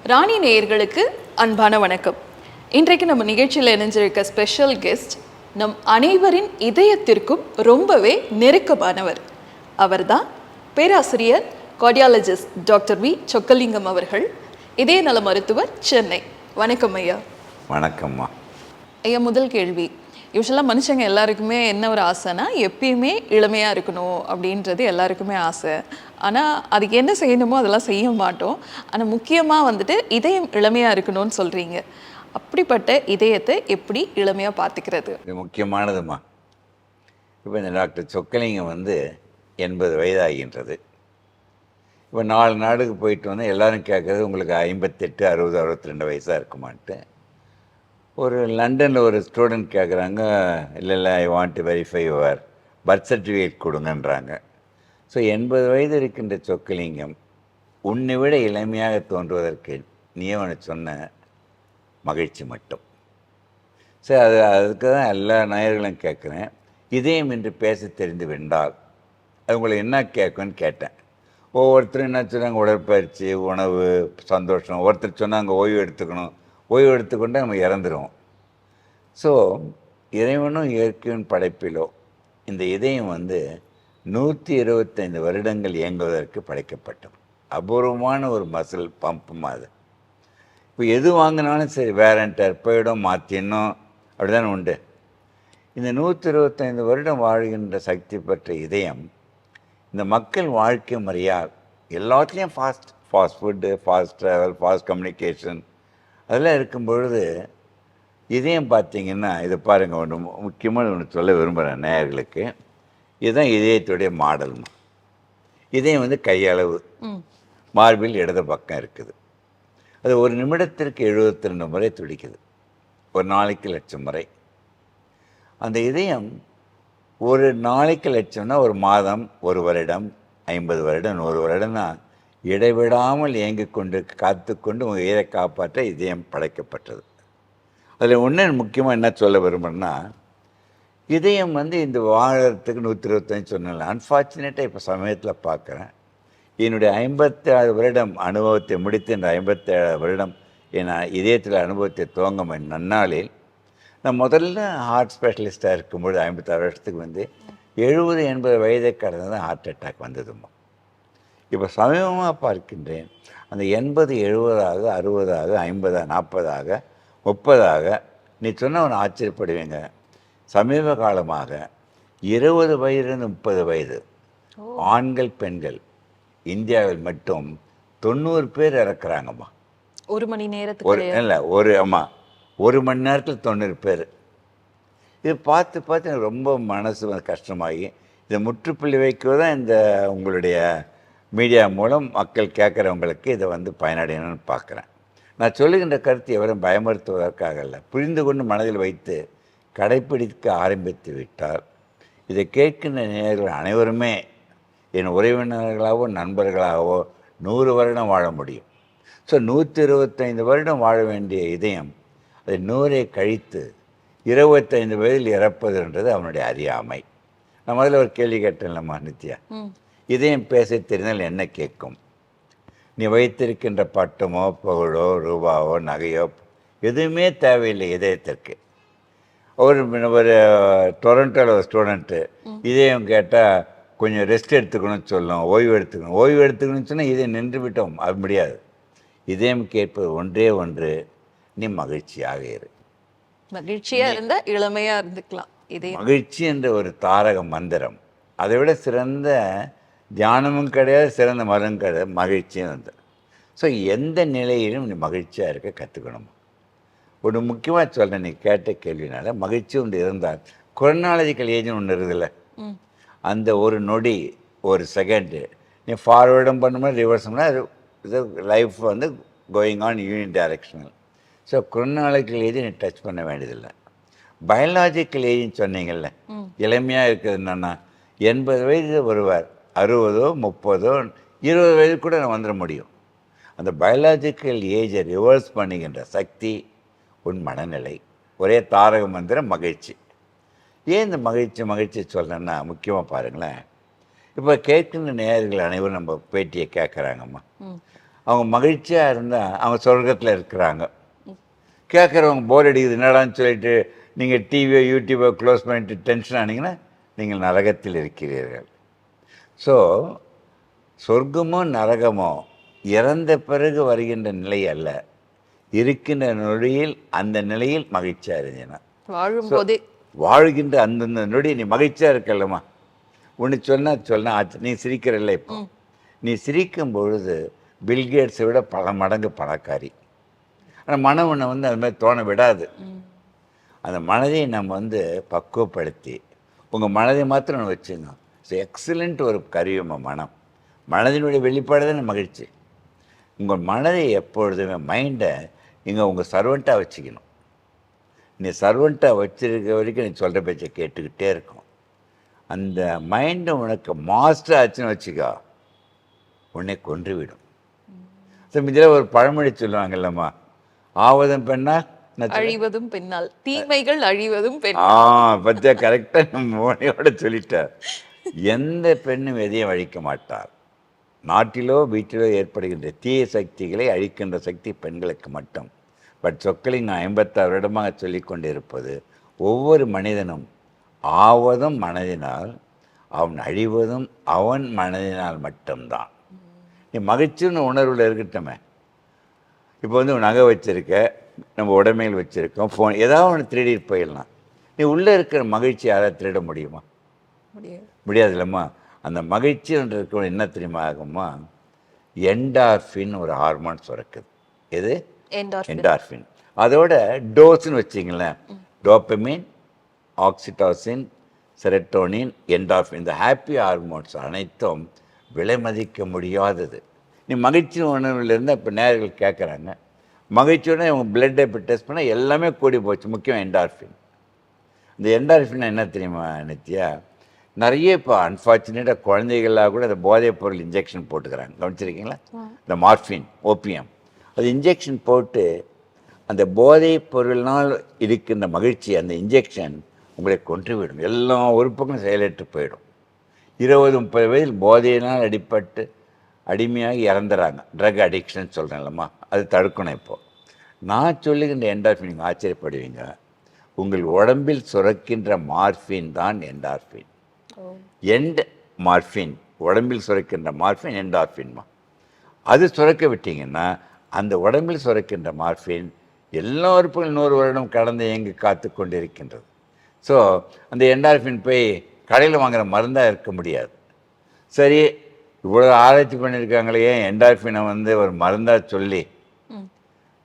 ராணி நேயர்களுக்கு அன்பான வணக்கம். இன்றைக்கு நம்ம நிகழ்ச்சியில் இணைஞ்சிருக்க ஸ்பெஷல் கெஸ்ட் நம் அனைவரின் இதயத்திற்கும் ரொம்பவே நெருக்கமானவர். அவர்தான் பேராசிரியர் கார்டியாலஜிஸ்ட் டாக்டர் வி சொக்கலிங்கம் அவர்கள், இதய நல மருத்துவர், சென்னை. வணக்கம் ஐயா. வணக்கம்மா. ஐயா, முதல் கேள்வி, யூஸ்வலாக மனுஷங்க எல்லாருக்குமே என்ன ஒரு ஆசைனா எப்பயுமே இளமையாக இருக்கணும் அப்படின்றது எல்லாருக்குமே ஆசை. ஆனால் அதுக்கு என்ன செய்யணுமோ அதெல்லாம் செய்ய மாட்டோம். ஆனால் முக்கியமாக வந்துட்டு இதயம் இளமையாக இருக்கணும்னு சொல்கிறீங்க. அப்படிப்பட்ட இதயத்தை எப்படி இளமையாக பார்த்துக்கிறது? இது முக்கியமானதுமா. இப்போ இந்த டாக்டர் சொக்கலிங்கம் 80 வயதாகின்றது. இப்போ 4 நாடுக்கு போயிட்டு வந்து எல்லோரும் கேட்குறது உங்களுக்கு 58, 60, 62 வயசாக இருக்குமான்ட்டு. ஒரு லண்டனில் ஒரு ஸ்டூடெண்ட் கேட்குறாங்க, இல்லை I want to verify your birth certificate கொடுங்கன்றாங்க. ஸோ 80 வயது இருக்கின்ற சொக்கலிங்கம் உன்னை விட இளமையாக தோன்றுவதற்கு நீ அவனை சொன்ன மகிழ்ச்சி மட்டும். ஸோ அதுக்கு தான் எல்லா நேயர்களும் கேட்குறேன், இதயம் என்று பேச தெரிந்து வென்றால் அது உங்களை என்ன கேட்குன்னு கேட்டேன். ஒவ்வொருத்தரும் என்ன சொன்னாங்க, உடற்பயிற்சி, உணவு, சந்தோஷம். ஒருத்தர் சொன்னாங்க ஓய்வு எடுத்துக்கணும். ஓய்வு எடுத்துக்கொண்டு நம்ம இறந்துடுவோம். ஸோ இறைவனும் இயற்கையின் படைப்பிலோ இந்த இதயம் 125 வருடங்கள் இயங்குவதற்கு படைக்கப்பட்டது. அபூர்வமான ஒரு மசில் பம்பும் அது. இப்போ எது வாங்கினாலும் சரி, வேரண்டர் போயிடும், மாற்றினோம், அப்படி தானே உண்டு. இந்த 125 வருடம் வாழ்கின்ற சக்தி பெற்ற இதயம் இந்த மக்கள் வாழ்க்கை முறையால் எல்லாத்துலேயும் fast food, fast travel, fast communication அதெல்லாம் இருக்கும் பொழுது இதயம் பார்த்திங்கன்னா, இதை பாருங்கள், ஒன்று முக்கியமான ஒன்று சொல்ல விரும்புகிறேன் நேயர்களுக்கு. இதுதான் இதயத்துடைய மாடல். இதயம் கையளவு மார்பில் இடது பக்கம் இருக்குது. அது ஒரு நிமிடத்திற்கு 72 முறை துடிக்குது, ஒரு நாளைக்கு 1,00,000 முறை. அந்த இதயம் ஒரு நாளைக்கு 1,00,000னா ஒரு மாதம், ஒரு வருடம், 50 வருடம், 100 வருடம்னா இடைவிடாமல் இயங்கிக் கொண்டு காத்து கொண்டு உங்கள் உயிரை காப்பாற்ற இதயம் படைக்கப்பட்டது. அதில் ஒன்று முக்கியமாக என்ன சொல்ல விரும்புகிறேன்னா, இதயம் இந்த வாழறதுக்கு 125 சொன்னல. அன்ஃபார்ச்சுனேட்டாக இப்போ சமயத்தில் பார்க்குறேன், என்னுடைய 56 வருடம் அனுபவத்தை முடித்து இந்த 57 வருடம் என் இதயத்தில் அனுபவத்தை துவங்கும் நன்னாளில் நான் முதல்ல ஹார்ட் ஸ்பெஷலிஸ்ட்டாக இருக்கும்பொழுது 56 வருஷத்துக்கு 70, 80 வயதை கடந்து தான் ஹார்ட் அட்டாக் வந்ததுமா. இப்போ சமீபமாக பார்க்கின்றேன், அந்த 80, 70ஆக, 60ஆக, 50, 40ஆக, 30ஆக, நீ சொன்ன ஒன்று ஆச்சரியப்படுவீங்க, சமீப காலமாக 20 வயதுலேருந்து 30 வயது ஆண்கள், பெண்கள் இந்தியாவில் மட்டும் 90 பேர் இறக்குறாங்கம்மா. ஒரு மணி நேரத்துக்கு இல்லை, ஒரு மணி நேரத்தில் 90 பேர். இது பார்த்து எனக்கு ரொம்ப மனசு கஷ்டமாகி இதை முற்றுப்புள்ளி வைக்கிறது தான் இந்த உங்களுடைய மீடியா மூலம் மக்கள் கேட்குறவங்களுக்கு இதை பயனடையணும்னு பார்க்குறேன். நான் சொல்லுகின்ற கருத்து எவரும் பயமுறுத்துவதற்காக இல்லை, புரிந்து கொண்டு மனதில் வைத்து கடைப்பிடிக்க ஆரம்பித்து விட்டால் இதை கேட்கின்ற நேயர்கள் அனைவருமே என் உறவினர்களாகவோ நண்பர்களாகவோ 100 வருடம் வாழ முடியும். ஸோ 125 வருடம் வாழ வேண்டிய இதயம் அதை 100ஐ கழித்து 25 வயதில் இறப்பதுன்றது அவனுடைய அறியாமை. நான் முதல்ல ஒரு கேள்வி கேட்டேன்லம்மா நித்யா, இதயம் பேச தெரிந்தால் என்ன கேட்கும்? நீ வைத்திருக்கின்ற பட்டமோ, புகழோ, ரூபாவோ, நகையோ எதுவுமே தேவையில்லை இதயத்திற்கு. ஒரு டொரண்டோவில் ஒரு ஸ்டூடெண்ட்டு இதயம் கேட்டால் கொஞ்சம் ரெஸ்ட் எடுத்துக்கணும்னு சொல்லும், ஓய்வு எடுத்துக்கணும்னு சொன்னால் இதயம் நின்று விட்டோம், அது முடியாது. இதயம் கேட்பது ஒன்றே ஒன்று, நீ மகிழ்ச்சியாக இரு. மகிழ்ச்சியாக இருந்தால் இளமையாக இருந்துக்கலாம். இதயம் மகிழ்ச்சி என்ற ஒரு தாரக மந்திரம், அதை விட சிறந்த தியானமும் கிடையாது, சிறந்த மருந்தும் கிடையாது, மகிழ்ச்சியும் ஸோ எந்த நிலையிலும் நீ மகிழ்ச்சியாக இருக்க கற்றுக்கணும். ஒன்று முக்கியமாக சொல்கிறேன், நீ கேட்ட கேள்வினால மகிழ்ச்சி ஒன்று இருந்தால் குரோனாலஜிக்கல் ஏஜ்னு ஒன்று இருக்குதுல்ல, அந்த ஒரு நொடி, ஒரு செகண்டு நீ ஃபார்வேர்டும் பண்ணும்போது ரிவர்ஸும்னா இது life going on unidirectional. So chronological ஏஜை நீ டச் பண்ண வேண்டியதில்லை. பயாலாஜிக்கல் ஏஜ்னு சொன்னீங்கல்ல, இளமையாக இருக்குது என்னென்னா 80 வயது ஒருவர் 60, 30, 20 வயது கூட நான் வந்துட முடியும். அந்த பயாலாஜிக்கல் ஏஜை ரிவர்ஸ் பண்ணுகின்ற சக்தி உன் மனநிலை. ஒரே தாரக மந்திரம் மகிழ்ச்சி. ஏன் இந்த மகிழ்ச்சி சொல்கிறேன்னா, முக்கியமாக பாருங்களேன், இப்போ கேட்கின்ற நேயர்கள் அனைவரும் நம்ம பேட்டியை கேட்குறாங்கம்மா. அவங்க மகிழ்ச்சியாக இருந்தால் அவங்க சொர்க்கத்தில் இருக்கிறாங்க. கேட்குறவங்க போர் அடிக்குது என்னடான்னு சொல்லிட்டு நீங்கள் டிவியோ யூடியூபோ க்ளோஸ் பண்ணிட்டு டென்ஷன் ஆனீங்கன்னா நீங்கள் நரகத்தில் இருக்கிறீர்கள். ஸோ சொர்க்கமோ நரகமோ இறந்த பிறகு வருகின்ற நிலை அல்ல, இருக்கின்ற நொடியில் அந்த நிலையில் மகிழ்ச்சியாக இருந்தீங்கன்னா வாழும்போதே வாழ்கின்ற அந்தந்த நொடி நீ மகிழ்ச்சியாக இருக்கல்லம்மா. ஒன்று சொன்னா ஆச்சு. நீ சிரிக்கிறல்ல, இப்போ நீ சிரிக்கும் பொழுது பில்கேட்ஸை விட பல மடங்கு பணக்காரி. ஆனால் மனம் ஒன்று வந்து அது மாதிரி தோண விடாது. அந்த மனதை நம்ம வந்து பக்குவப்படுத்தி உங்கள் மனதை மாத்திரம் வச்சுங்க. ஸோ எக்ஸலண்ட் ஒரு கருவியம்மா மனம். மனதினுடைய வெளிப்பாடு தானே மகிழ்ச்சி. உங்கள் மனதை எப்பொழுதுமே மைண்டை இங்கே உங்கள் சர்வெண்ட்டாக வச்சுக்கணும். நீ சர்வெண்ட்டாக வச்சிருக்க வரைக்கும் நீ சொல்கிற பேச்சை கேட்டுக்கிட்டே இருக்கும். அந்த மைண்டை உனக்கு மாஸ்டர் ஆச்சுன்னு வச்சுக்கோ, உன்னை கொன்றுவிடும். ஸோ இதில் ஒரு பழமொழி சொல்லுவாங்கல்லம்மா, ஆவதும் பெண்ணா அழிவதும் பின்னால், தீமைகள் அழிவதும் பெண். பத்தியா கரெக்டாக நம்ம மோனையோட சொல்லிட்டார். எந்த பெண்ணும் எதையும் அழிக்க மாட்டார். நாட்டிலோ வீட்டிலோ ஏற்படுகின்ற தீய சக்திகளை அழிக்கின்ற சக்தி பெண்களுக்கு மட்டும். பட் சொற்களில் நான் 56 வருடமாக சொல்லி கொண்டிருப்பது, ஒவ்வொரு மனிதனும் ஆவதும் மனதினால், அவன் அழிவதும் அவன் மனதினால் மட்டும்தான். நீ மகிழ்ச்சின்னு உணர்வில் இருக்கட்டுமே. இப்போ வந்து நகை வச்சுருக்க, நம்ம உடைமையில் வச்சுருக்கோம், ஃபோன் ஏதாவது ஒன்று திருடிட்டு போயிடலாம். நீ உள்ளே இருக்கிற மகிழ்ச்சி யாராவது திருட முடியுமா? முடியாது இல்லைம்மா. அந்த மகிழ்ச்சின்ற இருக்க என்ன தெரியுமா ஆகும்மா, என்டார்ஃபின் ஒரு ஹார்மோன் சுரக்குது. எது? என்டார்ஃபின். அதோட டோஸ்ன்னு வச்சிங்களேன், டோப்பமின், ஆக்சிடோசின், செரட்டோனின், என்டார்ஃபின், இந்த ஹாப்பி ஹார்மோன்ஸ் அனைத்தும் விலை மதிக்க முடியாதது. நீ மகிழ்ச்சி உணர்வுலேருந்து இப்போ நேயர்கள் கேட்குறாங்க, மகிழ்ச்சியோட இவங்க பிளட்டை இப்போ டெஸ்ட் பண்ணால் எல்லாமே கூடி போச்சு. முக்கியம் என்டார்ஃபின். இந்த என்டார்ஃபின் என்ன தெரியுமா நித்யா, நிறைய இப்போ அன்ஃபார்ச்சுனேட்டாக குழந்தைகளாக கூட அந்த போதைப் பொருள் இன்ஜெக்ஷன் போட்டுக்கிறாங்க. கவனிச்சிருக்கீங்களா? இந்த மார்ஃபின், ஓபியம், அது இன்ஜெக்ஷன் போட்டு அந்த போதைப் பொருளினால் இருக்கின்ற மகிழ்ச்சி, அந்த இன்ஜெக்ஷன் உங்களை கொன்றுவிடும். எல்லா உறுப்புகளும் செயலற்று போயிடும். 20-30 வயதில் போதையினால் அடிப்பட்டு அடிமையாகி இறந்துறாங்க. ட்ரக் அடிக்ஷன் சொல்கிறேன்லம்மா, அது தடுக்கணும். இப்போது நான் சொல்லுகின்ற என்டார்ஃபின் நீங்கள் ஆச்சரியப்படுவீங்க. உங்கள் உடம்பில் சுரக்கின்ற மார்ஃபின் தான் என்டார்ஃபின். எண்ட் மார்ஃபின், உடம்பில் சுரக்கின்ற மார்ஃபின் என்டார்ஃபின்மா. அது சுரக்க விட்டீங்கன்னா அந்த உடம்பில் சுரக்கின்ற மார்ஃபின் எல்லா உறுப்புகள் 100 வருடம் கடந்து இயங்கி காத்து கொண்டிருக்கின்றது. ஸோ அந்த என்டார்ஃபின் போய் கடையில் வாங்குகிற மருந்தாக இருக்க முடியாது. சரி, இவ்வளோ ஆராய்ச்சி பண்ணியிருக்காங்களே, ஏன் என்டார்ஃபினை வந்து ஒரு மருந்தாக சொல்லி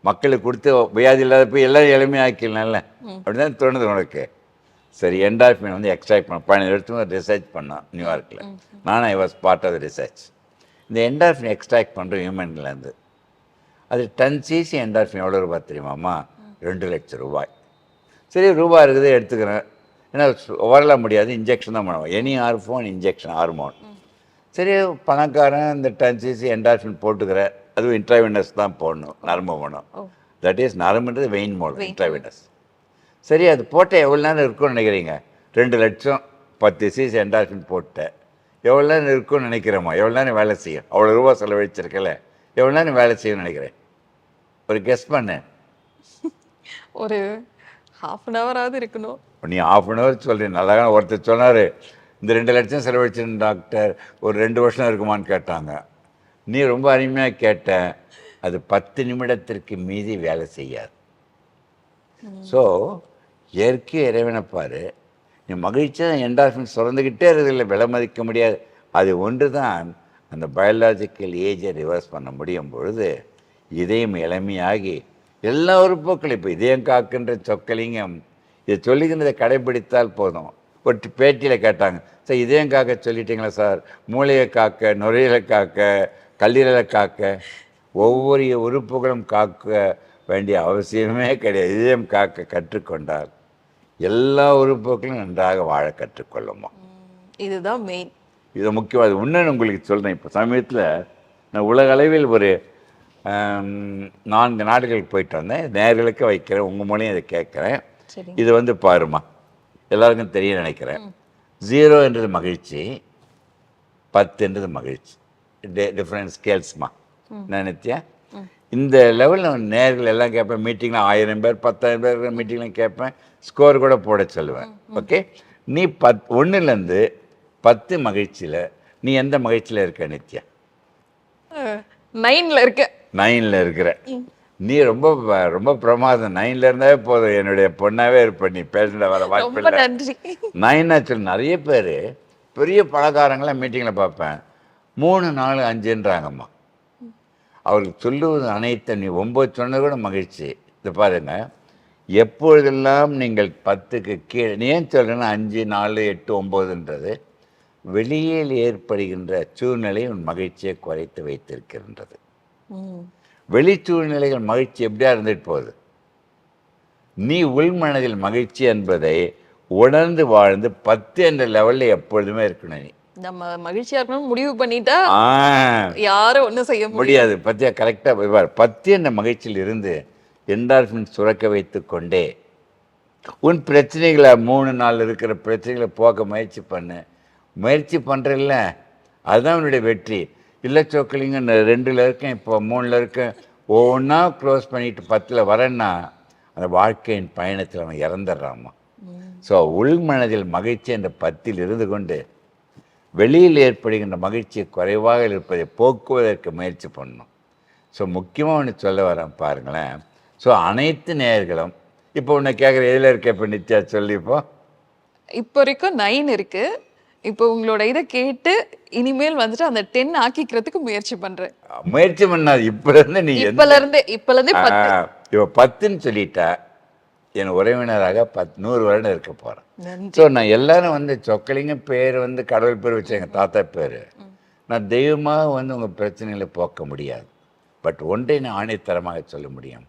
மக்களுக்கு கொடுத்து வியாதி இல்லாத போய் எல்லோரும் எளிமையாக்கலாம்ல அப்படின்னு தான் தோணுது உனக்கு. சரி, என்டார்ஃபின் வந்து எக்ஸ்ட்ராக்ட் பண்ண 15 வருஷம் ரிசர்ச் பண்ணோம் நியூயார்க்கில். நானும் I was part of the research. இந்த என்டார்ஃபின் எக்ஸ்ட்ராக்ட் பண்ணுறோம் ஹியூமன்லேருந்து. அது 10 cc என்டார்ஃபின் எவ்வளோ ரூபாய் தெரியுமாம்மா? 2 லட்சம் ரூபாய். சரி, ரூபாய் இருக்குது எடுத்துக்கிறேன். ஏன்னா வரல முடியாது, இன்ஜெக்ஷன் தான் பண்ணுவோம். Any hormone injection hormone. சரி, பணக்காரன் இந்த 10 cc என்டார்ஃபின் போட்டுக்கிறேன். அதுவும் இன்ட்ராவினஸ் தான் போடணும், நரம்பு போடணும். தட் இஸ் நரம்புன்றது வெயின் மூலம், இன்ட்ராவினஸ். சரி, அது போட்ட எவ்வளோ நேரம் இருக்கும்னு நினைக்கிறீங்க? 2 லட்சம் 10 cc என்டார்ஃபின் போட்டேன். எவ்வளோ நேரம் இருக்கும்னு நினைக்கிறேம்மா? எவ்வளோ நேரம் வேலை செய்யும்? அவ்வளோ ரூபா செலவழிச்சிருக்கல, எவ்வளோ நேரம் வேலை செய்யும்னு நினைக்கிறேன்? ஒரு கெஸ் பண்ணேன். ஒரு ½ an hour இருக்கணும். நீ ½ an hour சொல்கிறேன். நல்லா ஒருத்தர் சொன்னார், இந்த 2 லட்சம் செலவழிச்சிருந்த டாக்டர் ஒரு 2 வருஷம் இருக்குமான்னு கேட்டாங்க. நீ ரொம்ப அருமையாக கேட்ட. அது 10 நிமிடத்திற்கு மீதி வேலை செய்யாது. ஸோ இயற்கை இறைவனை பாரு, நீ மகிழ்ச்சியாக என்டார்ஃபின் சுரந்துக்கிட்டே இருக்கிறதில்ல, விலை மதிக்க முடியாது. அது ஒன்று தான் அந்த பயாலஜிக்கல் ஏஜை ரிவர்ஸ் பண்ண முடியும் பொழுது இதயம் இளமையாகி எல்லா உறுப்புக்களும், இப்போ இதயம் காக்கின்ற சொக்கலிங்கம், இதை சொல்லிக்கிறதை கடைபிடித்தால் போதும். ஒரு பேட்டியில் கேட்டாங்க, சார் இதயம் காக்க சொல்லிட்டீங்களா சார்? மூளையை காக்க, நுரையீரலை காக்க, கல்லீரலை காக்க, ஒவ்வொரு உறுப்புகளும் காக்க வேண்டிய அவசியமே கிடையாது. இதயம் காக்க கற்றுக்கொண்டால் எல்லா உறுப்புகளும் நன்றாக வாழ கற்றுக்கொள்ளுமா. இதுதான் மெயின். இது முக்கியம். அது இன்னொன்று உங்களுக்கு சொல்கிறேன். இப்போ சமயத்தில் நான் உலக அளவில் ஒரு 4 நாடுகளுக்கு போயிட்டு வந்தேன். நேர்களுக்கு வைக்கிறேன், உங்கள் மூலையும் இதை கேட்குறேன். இது வந்து பாருமா, எல்லாருக்கும் தெரிய நினைக்கிறேன். 0 என்றது மகிழ்ச்சி, 10 என்றது மகிழ்ச்சி. டிஃப்ரெண்ட் ஸ்கேல்ஸ்மா. நான் நித்யா இந்த லெவலில் நேர்கள் எல்லாம் கேட்பேன். மீட்டிங்கில் 1000 பேர் 10,000 பேர் மீட்டிங்லாம் கேட்பேன். ஸ்கோர் கூட போட சொல்லுவேன். ஓகே, நீ 1லேருந்து 10 மகிழ்ச்சியில் நீ எந்த மகிழ்ச்சியில் இருக்க நித்யா? 9ல இருக்க. 9ல் இருக்கிற நீ ரொம்ப ரொம்ப பிரமாதம். 9ல் இருந்தாவே போதும், என்னுடைய பொண்ணாவே இருப்ப. நீ பேசுகிற வர வாய்ப்பு ரொம்ப இல்லை. நன்றி. 9 ஆக்சுவல் நிறைய பேர் பெரிய பணக்காரங்களாம் மீட்டிங்கில் பார்ப்பேன் 3 4 5ன்றாங்கம்மா. அவருக்கு சொல்லுவது அனைத்து நீ 9 சொன்னது கூட மகிழ்ச்சி. இது பாருங்க, எப்பொழுதெல்லாம் நீங்கள் 10க்கு கீழே நீ ஏன் சொல்கிறேன்னா 5 4 8 9ன்றது வெளியில் ஏற்படுகின்ற சூழ்நிலை உன் மகிழ்ச்சியை குறைத்து வைத்திருக்கின்றது. வெளி சூழ்நிலைகள் மகிழ்ச்சி எப்படியா இருந்துட்டு போகுது. நீ உள்மனதில் மகிழ்ச்சி என்பதை உணர்ந்து வாழ்ந்து 10 என்ற லெவலில் எப்பொழுதுமே இருக்கணும். நீ நம்ம மகிழ்ச்சியா இருக்கணும் முடிவு பண்ணிட்டா யாரும் ஒன்றும் செய்ய முடியாது. பத்தியா கரெக்டாக 10 என்ற மகிழ்ச்சியில் இருந்து என்டார்ஃபின் சுரக்க வைத்து கொண்டே உன் பிரச்சனைகளை 3 நாள் இருக்கிற பிரச்சனைகளை போக்க முயற்சி பண்ணு. முயற்சி பண்ணுறதில்ல, அதுதான் உன்னுடைய வெற்றி. இல்லை சொக்கலிங்க 2ல் இருக்கேன், இப்போ 3ல் இருக்கேன், ஒவ்வொன்றா க்ளோஸ் பண்ணிட்டு 10ல் வரேன்னா அந்த வாழ்க்கையின் பயணத்தில் அவன் இறந்துடுறாம்மா. ஸோ உள்மனதில் மகிழ்ச்சி என்ற 10ல் இருந்து கொண்டு வெளியில் ஏற்படுகின்ற மகிழ்ச்சி குறைவாக இருப்பதை போக்குவதற்கு முயற்சி பண்ணணும். ஸோ முக்கியமாக ஒன்று சொல்ல வரேன் பாருங்களேன். ஸோ அனைத்து நேயர்களும் இப்போ உன்னை கேட்குற எதில் இருக்க இப்போ நித்யா சொல்லி இப்போ வரைக்கும் 9 இருக்கு. இப்போ உங்களோட இதை கேட்டு இனிமேல் வந்துட்டு அந்த 10 ஆக்கிக்கிறதுக்கு முயற்சி பண்றேன். முயற்சி பண்ணாது இப்போலேருந்து நீ இப்போலேருந்தே 10. இப்போ 10ன்னு சொல்லிட்டா என் உறவினராக 100 வருடம் இருக்க போகிறேன். ஸோ நான் எல்லாரும் வந்து சொக்கலிங்க பேர் வந்து கடவுள் பேர் வச்சு எங்கள் தாத்தா பேர். நான் தெய்வமாக வந்து உங்கள் பிரச்சனைகளை போக்க முடியாது. பட் ஒன்றை நான் ஆணைத்தரமாக சொல்ல முடியும்,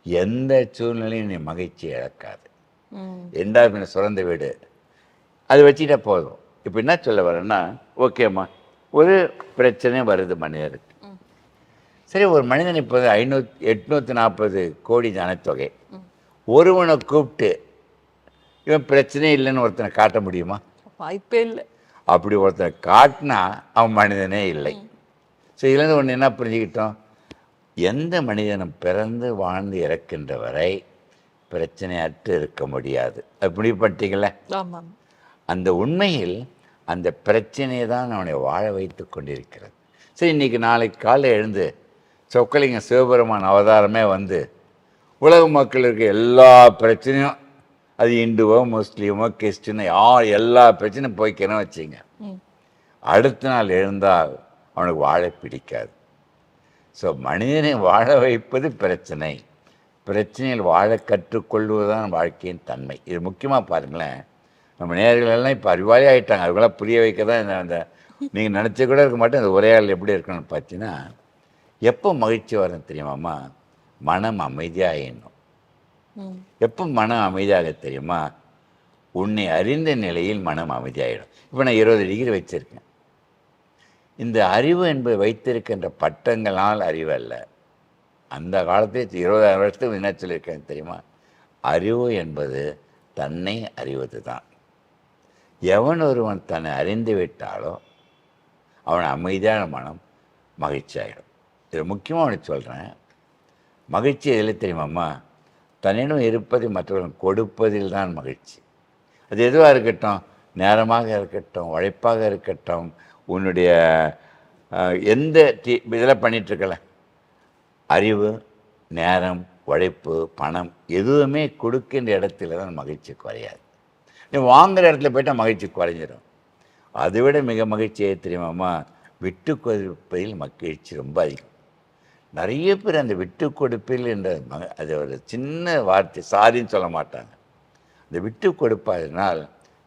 எந்த சூழ்நிலையும் நீ மகிழ்ச்சி இழக்காது. எண்டாவது சுரந்த வீடு அது வச்சுட்டா போதும். இப்போ என்ன சொல்ல வரேன்னா, ஓகேம்மா ஒரு பிரச்சனை வருது மனிதருக்கு. சரி, ஒரு மனிதன் இப்போ 840 கோடி ஜனத்தொகை. ஒருவனை கூப்பிட்டு இவன் பிரச்சனை இல்லைன்னு ஒருத்தனை காட்ட முடியுமா? வாய்ப்பே இல்லை. அப்படி ஒருத்தனை காட்டினா அவன் மனிதனே இல்லை. ஸோ இதுலேருந்து ஒன்று என்ன புரிஞ்சுக்கிட்டோம், எந்த மனிதனும் பிறந்து வாழ்ந்து இறக்கின்ற வரை பிரச்சனையற்று இருக்க முடியாது. அது முடிவு பண்ணிட்டீங்களே. ஆமாம். அந்த உண்மையில் அந்த பிரச்சனையை தான் அவனை வாழ வைத்து கொண்டிருக்கிறது. சரி, இன்றைக்கி நாளைக்கு காலை எழுந்து சொக்கலிங்க சிவபெருமான் அவதாரமே வந்து உலக மக்களுக்கு எல்லா பிரச்சனையும், அது இந்துவோ முஸ்லீமோ கிறிஸ்டினோ எல்லா பிரச்சனையும் போய்க்கணும் வச்சுங்க, அடுத்த நாள் எழுந்தால் அவனுக்கு வாழ பிடிக்காது. ஸோ மனிதனை வாழ வைப்பது பிரச்சனை, பிரச்சனையில் வாழ கற்றுக்கொள்வதுதான் வாழ்க்கையின் தன்மை. இது முக்கியமாக பாருங்களேன். நம்ம நேயர்களெல்லாம் இப்போ அறிவாளி ஆகிட்டாங்க. அதுக்கெல்லாம் புரிய வைக்க தான் அந்த நீங்கள் நினச்ச கூட இருக்க மாட்டேன். அந்த உரையாடல் எப்படி இருக்கணும்னு பார்த்தீங்கன்னா, எப்போ மகிழ்ச்சி வரும் தெரியுமாம்மா? மனம் அமைதியாக எண்ணும். எப்போ மனம் அமைதியாக தெரியுமா? உன்னை அறிந்த நிலையில் மனம் அமைதியாகிடும். இப்போ நான் 20 டிகிரி வச்சுருக்கேன். இந்த அறிவு என்பது வைத்திருக்கின்ற பட்டங்களால் அறிவு அல்ல. அந்த காலத்தில் 20,000 வருஷத்துக்கு என்ன சொல்லியிருக்கேன் தெரியுமா? அறிவு என்பது தன்னை அறிவது தான். எவன் ஒருவன் தன்னை அறிந்து விட்டாலோ அவன் அமைதியான மனம் மகிழ்ச்சி ஆகிடும். இது முக்கியமாக ஒன்று சொல்கிறேன். மகிழ்ச்சி எதில் தெரியுமாம்மா? தன்னிடம் இருப்பதை மற்றவர்கள் கொடுப்பதில் தான் மகிழ்ச்சி. அது எதுவாக இருக்கட்டும், நேரமாக இருக்கட்டும், உழைப்பாக இருக்கட்டும், உன்னுடைய எந்த இதெல்லாம் பண்ணிகிட்ருக்கல, அறிவு, நேரம், உழைப்பு, பணம் எதுவுமே கொடுக்கின்ற இடத்துல தான் மகிழ்ச்சி குறையாது. நீ வாங்குகிற இடத்துல போய்ட்டால் மகிழ்ச்சி குறைஞ்சிடும். அதை விட மிக மகிழ்ச்சியே தெரியுமாம்மா? விட்டு கொடுப்பதில் மகிழ்ச்சி ரொம்ப அதிகம். நிறைய பேர் அந்த விட்டு கொடுப்பில் என்ற அது ஒரு சின்ன வார்த்தை, சாதின்னு சொல்ல மாட்டாங்க. அந்த விட்டு கொடுப்பதனால்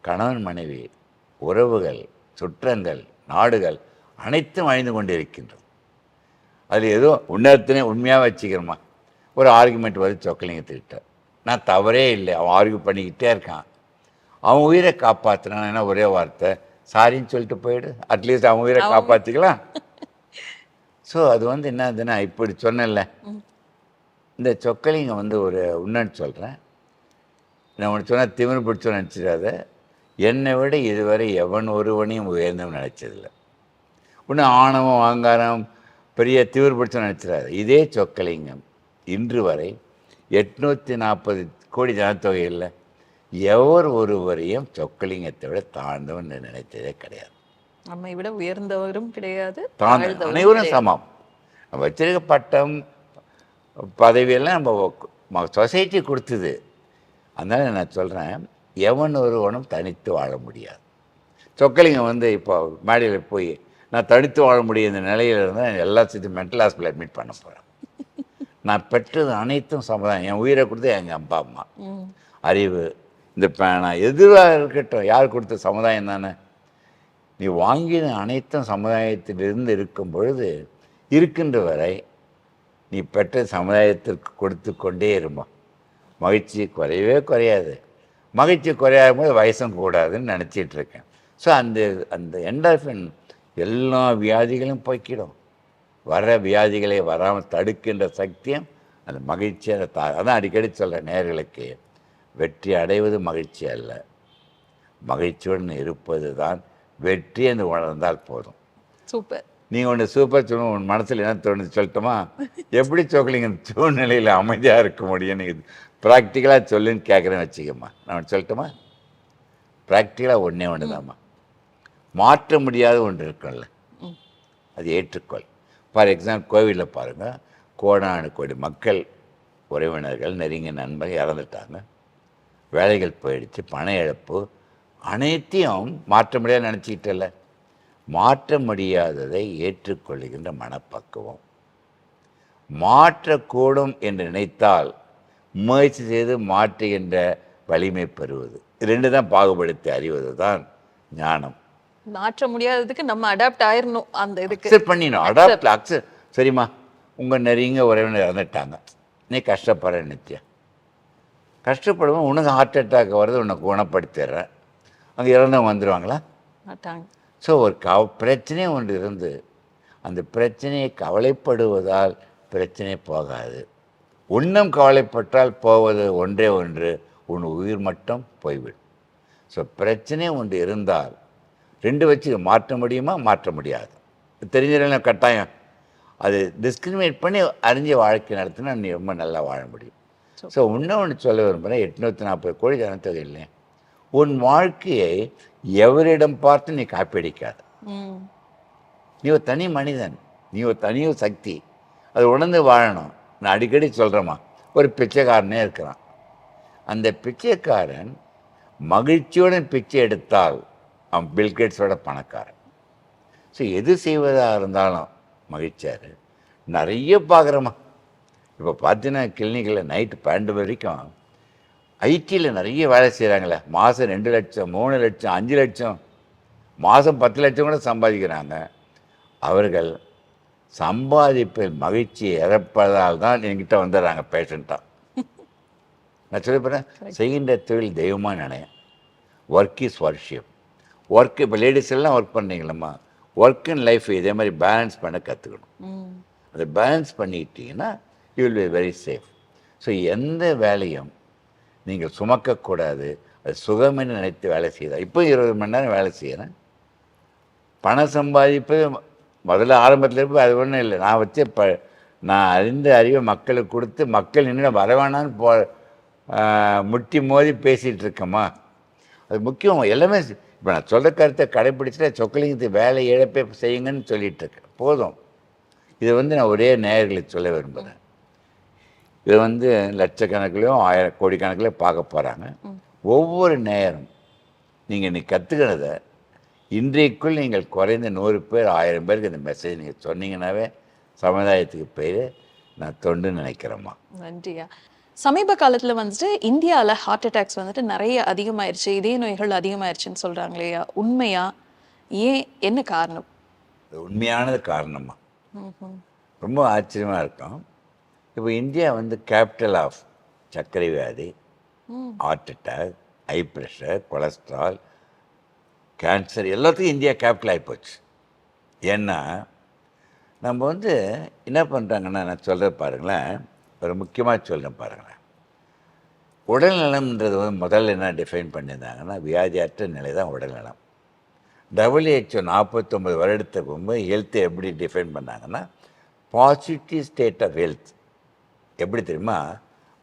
கணவன் மனைவி உறவுகள், சுற்றங்கள், நாடுகள் அனைத்தும் அழிந்து கொண்டு இருக்கின்றது. அதில் ஏதோ உன்னதத்தினே உண்மையாக வச்சுக்கிறோமா? ஒரு ஆர்குமெண்ட் வருது சொக்கலிங்கத்திட்ட, நான் தவறே இல்லை, அவன் ஆர்கியூ பண்ணிக்கிட்டே இருக்கான். அவன் உயிரை காப்பாற்றினான்னா ஒரே வார்த்தை, சாரின்னு சொல்லிட்டு போயிடு, அட்லீஸ்ட் அவன் உயிரை காப்பாற்றிக்கலாம். ஸோ அது வந்து என்னதுன்னா, இப்படி சொன்னல, இந்த சொக்கலிங்க வந்து ஒரு உண்மைன்னு சொல்கிறேன். நான் ஒன்று சொன்னால் திமிரு பிடிச்சோன்னு நினச்சிடாத. என்னை விட இதுவரை எவன் ஒருவனையும் உயர்ந்தவன் நினச்சதில்லை. ஒன்று ஆணவம், அகங்காரம், பெரிய தீவிர பிடிச்ச நினச்சிடாரு. இதே சொக்கலிங்கம் இன்று வரை 840 கோடி ஜனத்தொகையில் எவர் ஒருவரையும் சொக்கலிங்கத்தை விட தாழ்ந்தவன் நினைத்ததே கிடையாது. நம்மை விட உயர்ந்தவரும் கிடையாது, தாழ்ந்த தாழ்ந்தவரும் அனைவரும் கிடையாது. சமம். நம்ம வச்சிருக்க பட்டம் பதவியெல்லாம் நம்ம சொசைட்டி கொடுத்தது. அதனால நான் சொல்கிறேன், எவன் ஒருவனும் தனித்து வாழ முடியாது. சொக்கலிங்கம் வந்து இப்போ மேடையில் போய் நான் தனித்து வாழ முடியும் இந்த நிலையில் இருந்தால் எல்லா சேர்த்து மென்டல் ஹாஸ்பிட்டல் அட்மிட் பண்ண போகிறேன். நான் பெற்றது அனைத்தும் சமுதாயம். என் உயிரை கொடுத்து எங்கள் அப்பா அம்மா, அறிவு, இந்த பேனா எதுவாக இருக்கட்டும், யார் கொடுத்த சமுதாயம் தானே. நீ வாங்கின அனைத்தும் சமுதாயத்திலிருந்து இருக்கும் பொழுது இருக்கின்ற வரை நீ பெற்ற சமுதாயத்திற்கு கொடுத்து கொண்டே இருமா. மகிழ்ச்சி குறையவே குறையாது. மகிழ்ச்சி குறையாத போது வயசும் கூடாதுன்னு நினச்சிட்டு இருக்கேன். ஸோ அந்த அந்த என்டார்ஃபின் எல்லா வியாதிகளும் போய்க்கிடும். வர வியாதிகளை வராமல் தடுக்கின்ற சக்தியும் அந்த மகிழ்ச்சியாக அதான் அடிக்கடி சொல்கிற நேயர்களுக்கு, வெற்றி அடைவது மகிழ்ச்சி அல்ல, மகிழ்ச்சியுடன் இருப்பது தான் வெற்றி என்று உணர்ந்தால் போதும். சூப்பர். நீங்கள் ஒன்று சூப்பர் சொல்லணும். உன் மனசில் என்ன தோணுது சொல்லட்டுமா? எப்படி சொக்கலிங்க சூழ்நிலையில் அமைதியாக இருக்க முடியும்? நீங்கள் ப்ராக்டிக்கலாக சொல்லுன்னு கேட்குறேன்னு வச்சுக்கம்மா. நான் சொல்லட்டுமா? ப்ராக்டிக்கலாக ஒன்று தாம்மா. மாற்ற முடியாத ஒன்று இருக்கும்ல, அது ஏற்றுக்கொள். ஃபார் எக்ஸாம்பிள் கோவிலில் பாருங்கள், கோடானு கோடி மக்கள், உறவினர்கள், நெருங்கிய நண்பர்கள் இறந்துட்டாங்க, வேலைகள் போயிடுச்சு, பண இழப்பு, அனைத்தையும் மாற்ற முடியாது நினச்சிக்கிட்டல. மாற்ற முடியாததை ஏற்றுக்கொள்கின்ற மனப்பக்குவம். மாற்றக்கூடும் என்று நினைத்தால் முயற்சி செய்து மாற்றுகின்ற வலிமை பெறுவது, ரெண்டு தான் பாகுபடுத்தி அறிவது தான் ஞானம். மாற்ற முடியாததுக்கு நம்ம அடாப்ட் ஆயிரணும். அந்த இதுக்கு அக்செப்ட் பண்ணிடணும். அக்செப்ட். சரிம்மா, உங்கள் நெருங்கிய உறவினர் இறந்துட்டாங்க, நீ கஷ்டப்படுற நித்தியா. கஷ்டப்படுவோம், உனக்கு ஹார்ட் அட்டாக் வருது, உன்னை குணப்படுத்திடுறேன். அங்கே இறந்தவங்க வந்துடுவாங்களா? மாட்டாங்க. ஸோ ஒரு பிரச்சனையே ஒன்று இருந்து அந்த பிரச்சனையை கவலைப்படுவதால் பிரச்சனை போகாது. உன்னும் கவலைப்பட்டால் போவது ஒன்றே ஒன்று, உன் உயிர் மட்டும் போய்விடும். ஸோ பிரச்சனை ஒன்று இருந்தால் ரெண்டு வச்சு மாற்ற முடியுமா? மாற்ற முடியாது. தெரிஞ்சிடல கட்டாயம். அது டிஸ்கிரிமினேட் பண்ணி அறிஞ்ச வாழ்க்கை நடத்தினா நீ ரொம்ப நல்லா வாழ முடியும். ஸோ இன்னொன்று சொல்ல விரும்புகிறேன், 840 கோடி ஜனத்தொகை இல்லை, உன் வாழ்க்கையை எவரிடம் பார்த்து நீ காப்பீடிக்காத. நீ ஒரு தனி மனிதன், நீ ஒரு தனி சக்தி, அது உணர்ந்து வாழணும். நான் அடிக்கடி சொல்கிறேம்மா, ஒரு பிச்சைக்காரனே இருக்கிறான். அந்த பிச்சைக்காரன் மகிழ்ச்சியுடன் பிச்சை எடுத்தால் அவன் பில்கேட்ஸோட பணக்காரன். ஸோ எது செய்வதாக இருந்தாலும் மகிழ்ச்சியார். நிறைய பார்க்குறோம்மா. இப்போ பார்த்தீங்கன்னா கிளினிக்கில் நைட்டு 12 வரைக்கும் ஐடியில் நிறைய வேலை செய்கிறாங்களே. மாதம் 2 லட்சம், 3 லட்சம், 5 லட்சம், மாதம் 10 லட்சம் கூட சம்பாதிக்கிறாங்க. அவர்கள் சம்பாதிப்பில் மகிழ்ச்சி இறப்பதால் தான் என்கிட்ட வந்துடுறாங்க பேஷண்ட்டாக. நான் சொல்லி போகிறேன், செய்கின்ற தொழில் தெய்வமாக நினையேன். Work is worship. ஒர்க் இப்போ லேடிஸ் எல்லாம் ஒர்க் பண்ணுறீங்களம்மா, ஒர்க் அண்ட் லைஃப் இதே மாதிரி பேலன்ஸ் பண்ண கற்றுக்கணும். அதை பேலன்ஸ் பண்ணிக்கிட்டீங்கன்னா you will be very safe. So எந்த வேலையும் நீங்கள் சுமக்கக்கூடாது, அது சுகமென்று நினைத்து வேலை செய்தால். இப்போ 20 மணி நேரம் வேலை செய்கிறேன், பணம் சம்பாதிப்பு முதல்ல ஆரம்பத்தில் இருப்பது அது ஒன்றும் இல்லை. நான் வச்சு நான் அறிந்த அறிவை மக்களுக்கு கொடுத்து மக்கள் இன்னும் வரவேணான்னு முட்டி மோதி பேசிகிட்டு இருக்கேம்மா. அது முக்கியம். எல்லாமே இப்போ நான் சொல்கிற கருத்தை கடைப்பிடிச்சிட்டு சொக்கலிங்கத்துக்கு வேலை இழப்பே செய்யுங்கன்னு சொல்லிகிட்டு இருக்கேன். போதும். இதை நான் ஒரே நேயர்களுக்கு சொல்ல விரும்புகிறேன். இதை லட்சக்கணக்கிலையும் 1000 கோடி கணக்கில் பார்க்க போகிறாங்க. ஒவ்வொரு நேரம் நீங்கள் இன்னைக்கு கற்றுக்கிறத இன்றைக்குள் நீங்கள் குறைந்த 100 பேர் 1000 பேருக்கு இந்த மெசேஜ் நீங்கள் சொன்னீங்கன்னாவே சமுதாயத்துக்கு பேர் நான் தொண்டுன்னு நினைக்கிறேம்மா. நன்றியா. சமீப காலத்தில் இந்தியாவில் ஹார்ட் அட்டாக்ஸ் நிறைய அதிகமாயிருச்சு, இதய நோய்கள் அதிகமாயிருச்சுன்னு சொல்கிறாங்க இல்லையா? உண்மையா? ஏன், என்ன காரணம்? உண்மையானது காரணமா? ரொம்ப ஆச்சரியமாக இருக்கும். இப்போ இந்தியா கேபிட்டல் ஆஃப் சர்க்கரை வியாதி, heart attack, high pressure, cholesterol, cancer எல்லாத்துக்கும் இந்தியா கேபிட்டல் ஆகிப்போச்சு. ஏன்னா நம்ம என்ன பண்ணுறாங்கன்னா, நான் சொல்கிற பாருங்களேன், ஒரு முக்கியமாக சொல்கிறேன் பாருங்களேன். உடல்நலம்ன்றது முதல்ல என்ன டிஃபைன் பண்ணியிருந்தாங்கன்னா, வியாதியற்ற நிலை தான் உடல்நலம். WHO 49 வருடத்துக்கு முன்பு ஹெல்த்தை எப்படி டிஃபைன் பண்ணாங்கன்னா, பாசிட்டிவ் ஸ்டேட் ஆஃப் ஹெல்த் எப்படி தெரியுமா?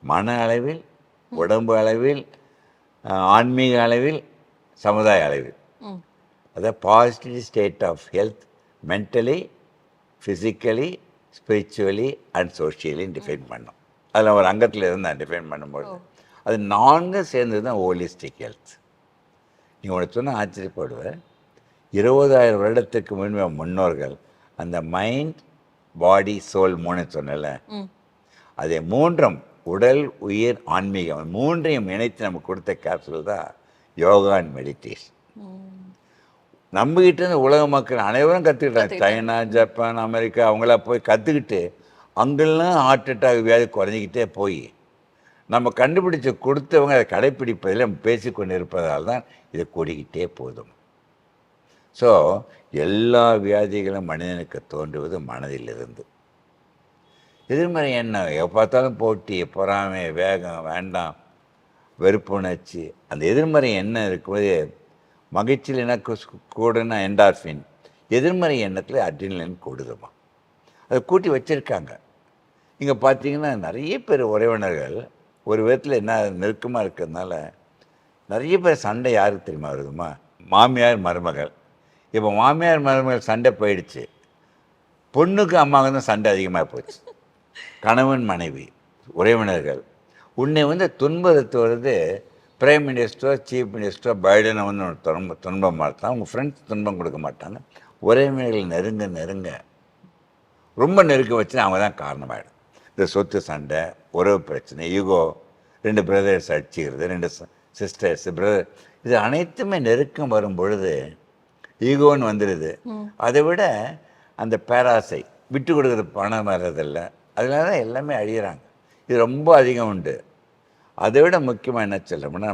மன அளவில், உடம்பு அளவில், ஆன்மீக அளவில், சமுதாய அளவில். அதாவது positive state of health mentally, physically, spiritually and சோஷியலின்னு டிஃபைன் பண்ணோம். அதில் ஒரு அங்கத்தில் இருந்தால் டிஃபைன் பண்ணும்போது அது 4 சேர்ந்தது தான் ஹோலிஸ்டிக் ஹெல்த். நீங்கள் உனக்கு சொன்னால் ஆச்சரியப்படுவேன். 20,000 வருடத்துக்கு முன்பு முன்னோர்கள் அந்த மைண்ட், பாடி, சோல் 3 சொன்னல, அதே 3 உடல், உயிர், ஆன்மீகம் 3ஐயும் இணைத்து நமக்கு கொடுத்த கேப்சூல் தான் யோகா அண்ட் மெடிடேஷன். நம்மகிட்ட இருந்து உலக மக்கள் அனைவரும் கற்றுக்கிட்டாங்க. சைனா, ஜப்பான், அமெரிக்கா அவங்களாம் போய் கற்றுக்கிட்டு அங்கெல்லாம் ஹார்ட் அட்டாக் வியாதி குறைஞ்சிக்கிட்டே போய் நம்ம கண்டுபிடிச்சி கொடுத்தவங்க அதை கடைப்பிடிப்பதில் நம்ம பேசிக்கொண்டு இருப்பதால் தான் இதை கூடிக்கிட்டே போதும். ஸோ எல்லா வியாதிகளும் மனிதனுக்கு தோன்றுவது மனதிலிருந்து. எதிர்மறை எண்ணம் எப்போ பார்த்தாலும் போட்டி, பொறாமை, வேகம், வேண்டாம், வெறுப்புணர்ச்சி, அந்த எதிர்மறை எண்ணம் இருக்கும்போது மகிழ்ச்சியில் எனக்கு கூடுனா என்டார்ஃபின், எதிர்மறை எண்ணத்தில் அட்ரினலின் கூடுதுமா. அதை கூட்டி வச்சுருக்காங்க. இங்கே பார்த்தீங்கன்னா நிறைய பேர் உறவினர்கள் ஒரு விதத்தில் என்ன நெருக்கமாக இருக்கிறதுனால நிறைய பேர் சண்டை யாருக்கு தெரியுமா வருதுமா? மாமியார் மருமகள். இப்போ மாமியார் மருமகள் சண்டை போயிடுச்சு, பொண்ணுக்கு அம்மாவுக்கு தான் சண்டை அதிகமாக போச்சு. கணவன் மனைவி உறவினர்கள் உன்னை துன்பத்து வருது. பிரைம் மினிஸ்டரோ சீஃப் மினிஸ்டரோ பைடனை துன்பம் மாட்டான், உங்கள் ஃப்ரெண்ட்ஸ் துன்பம் கொடுக்க மாட்டாங்க. உறவினர்கள் நெருங்க நெருங்க ரொம்ப நெருக்க வச்சு அவங்க தான் காரணமாயிடும். இந்த சொத்து சண்டை, உறவு பிரச்சனை, ஈகோ, 2 பிரதர்ஸ் அடிச்சுக்கிறது, 2 சிஸ்டர்ஸ், பிரதர், இது அனைத்துமே நெருக்கம் வரும் பொழுது ஈகோன்னு வந்துடுது. அதை விட அந்த பேராசை, விட்டு கொடுக்குற பணம் வர்றதில்லை, அதனால தான் எல்லாமே அழியிறாங்க. இது ரொம்ப அதிகம் உண்டு. அதை விட முக்கியமாக என்ன சொல்லணும்னா,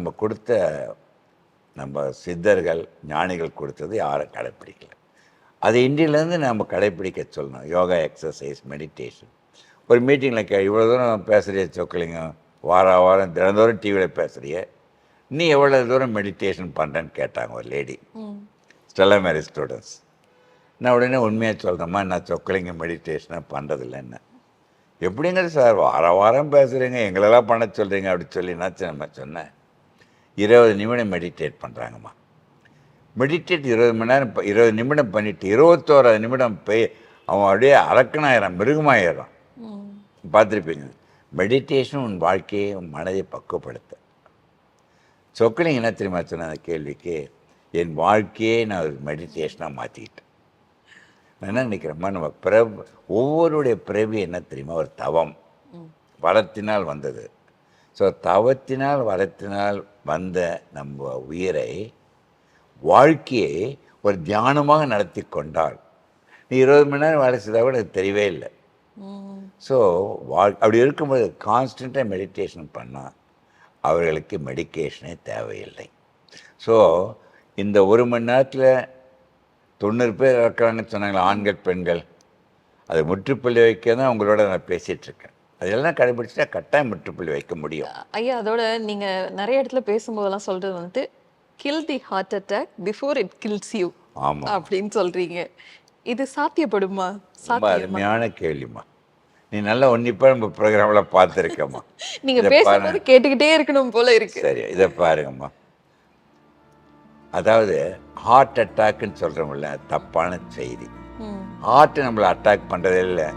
நம்ம சித்தர்கள் ஞானிகள் கொடுத்தது யாரும் கடைப்பிடிக்கல. அது இன்றையிலேருந்து நம்ம கடைப்பிடிக்க சொல்லணும். Yoga, exercise, meditation. ஒரு மீட்டிங்கில் இவ்வளோ தூரம் பேசுகிறிய சொக்கலிங்க, வாரம் தினந்தோறும் டிவியில் பேசுகிறிய, நீ எவ்வளோ தூரம் மெடிடேஷன் பண்ணுறேன்னு கேட்டாங்க ஒரு லேடி, ஸ்டெல்லா மேரி ஸ்டூடெண்ட்ஸ். நான் உடனே உண்மையாக சொல்கிறேம்மா, நான் சொக்கலிங்க மெடிடேஷனாக பண்ணுறதில்லைன்னு. எப்படிங்கிறது சார், வாரம் பேசுகிறீங்க, எங்களெல்லாம் பண்ண சொல்கிறீங்க அப்படி சொல்லி நம்ம சொன்னேன். 20 நிமிடம் மெடிடேட் பண்ணுறாங்கம்மா. மெடிடேட் 20 மணி நேரம் 20 நிமிடம் பண்ணிவிட்டு 21 நிமிடம் போய் அவன் அப்படியே அரக்கனாயிரான், மிருகமாயிடுறான். பார்த்துருப்பீங்க. மெடிடேஷன் உன் வாழ்க்கையை, உன் மனதை பக்குவப்படுத்த. சொக்கலிங்க என்ன தெரியுமா சொன்ன அந்த கேள்விக்கு, என் வாழ்க்கையே நான் ஒரு மெடிடேஷனாக மாற்றிக்கிட்டேன். நான் என்ன நினைக்கிறேம்மா, நம்ம ஒவ்வொருடைய பிறவி என்ன தெரியுமா, ஒரு தவம், வரத்தினால் வந்தது. ஸோ தவத்தினால் வரத்தினால் வந்த நம்ம உயிரை, வாழ்க்கையை ஒரு தியானமாக நடத்தி கொண்டால், நீ 20 மணி நேரம் வேலை செய்தால் கூட எனக்கு தெரியவே இல்லை. ஸோ அப்படி இருக்கும்போது கான்ஸ்டண்ட்டாக மெடிடேஷன் பண்ணால் அவர்களுக்கு மெடிக்கேஷனே தேவையில்லை. ஸோ இந்த 1 மணி நேரத்தில் 90 பேர் இருக்கிறாங்கன்னு சொன்னாங்களே, ஆண்கள் பெண்கள், அது முற்றுப்புள்ளி வைக்க தான் உங்களோட நான் பேசிகிட்ருக்கேன். அதெல்லாம் கடைபிடிச்சா கட்டாயம் முற்றுப்புள்ளி வைக்க முடியும். ஐயா, அதோட நீங்கள் நிறைய இடத்துல பேசும்போதெல்லாம் சொல்கிறது kill the heart attack before it kills you அப்படின்னு சொல்கிறீங்க. இது சாத்தியப்படுமா? ரொம்ப அருமையான கேள்விம்மா. நீ நல்லா உன்னிப்பாக நம்ம ப்ரோக்ராமில் பார்த்துருக்கம்மா. நீங்கள் பேசும்போது கேட்டுக்கிட்டே இருக்கணும் போல இருக்கு. சரி, இதை பாருங்கம்மா. அதாவது ஹார்ட் அட்டாக்குன்னு சொல்கிறோம்ல, தப்பான செய்தி. ஹார்ட் நம்மளை அட்டாக் பண்ணுறதே இல்லை.